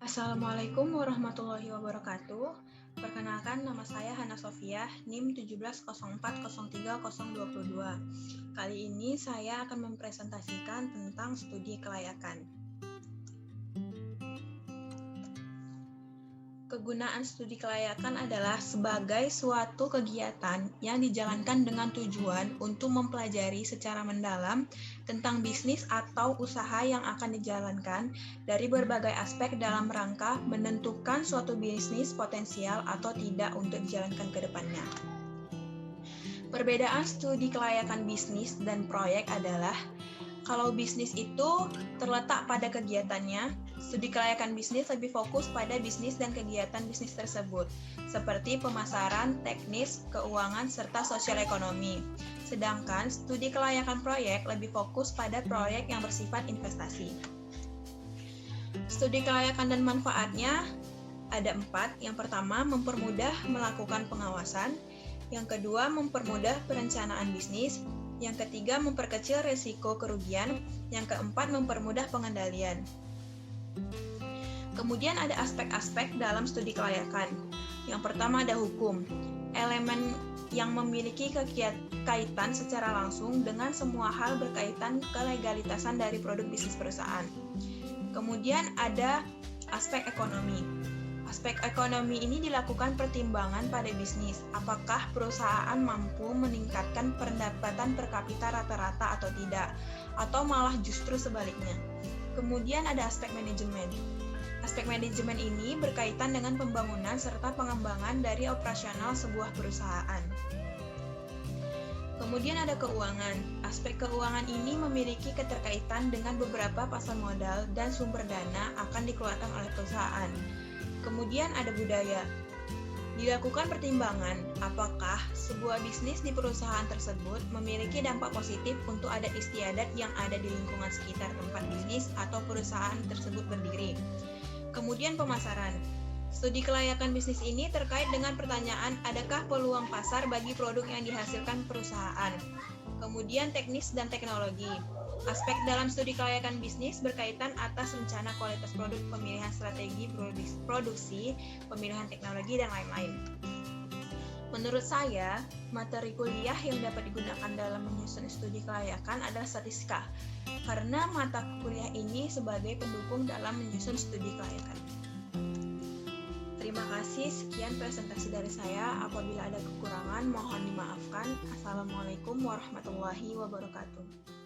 Assalamualaikum warahmatullahi wabarakatuh. Perkenalkan, nama saya Hana Sofia, NIM 1704030022. Kali ini saya akan mempresentasikan tentang studi kelayakan. Kegunaan studi kelayakan adalah sebagai suatu kegiatan yang dijalankan dengan tujuan untuk mempelajari secara mendalam tentang bisnis atau usaha yang akan dijalankan dari berbagai aspek dalam rangka menentukan suatu bisnis potensial atau tidak untuk dijalankan ke depannya. Perbedaan studi kelayakan bisnis dan proyek adalah kalau bisnis itu terletak pada kegiatannya, studi kelayakan bisnis lebih fokus pada bisnis dan kegiatan bisnis tersebut, seperti pemasaran, teknis, keuangan, serta sosial ekonomi. Sedangkan studi kelayakan proyek lebih fokus pada proyek yang bersifat investasi. Studi kelayakan dan manfaatnya ada 4. Yang pertama, mempermudah melakukan pengawasan. Yang kedua, mempermudah perencanaan bisnis. Yang ketiga, memperkecil risiko kerugian. Yang keempat, mempermudah pengendalian. Kemudian ada aspek-aspek dalam studi kelayakan. Yang pertama ada hukum. Elemen yang memiliki kaitan secara langsung dengan semua hal berkaitan kelegalitasan dari produk bisnis perusahaan. Kemudian ada aspek ekonomi. Aspek ekonomi ini dilakukan pertimbangan pada bisnis, apakah perusahaan mampu meningkatkan pendapatan per kapita rata-rata atau tidak, atau malah justru sebaliknya. Kemudian ada aspek manajemen. Aspek manajemen ini berkaitan dengan pembangunan serta pengembangan dari operasional sebuah perusahaan. Kemudian ada keuangan. Aspek keuangan ini memiliki keterkaitan dengan beberapa pasar modal dan sumber dana akan dikeluarkan oleh perusahaan. Kemudian ada budaya. Dilakukan pertimbangan apakah sebuah bisnis di perusahaan tersebut memiliki dampak positif untuk adat istiadat yang ada di lingkungan sekitar tempat bisnis atau perusahaan tersebut berdiri. Kemudian pemasaran. Studi kelayakan bisnis ini terkait dengan pertanyaan adakah peluang pasar bagi produk yang dihasilkan perusahaan. Kemudian teknis dan teknologi. Aspek dalam studi kelayakan bisnis berkaitan atas rencana kualitas produk, pemilihan strategi produksi, pemilihan teknologi, dan lain-lain. Menurut saya, materi kuliah yang dapat digunakan dalam menyusun studi kelayakan adalah statistika, karena mata kuliah ini sebagai pendukung dalam menyusun studi kelayakan. Terima kasih, sekian presentasi dari saya. Apabila ada kekurangan, mohon dimaafkan. Assalamualaikum warahmatullahi wabarakatuh.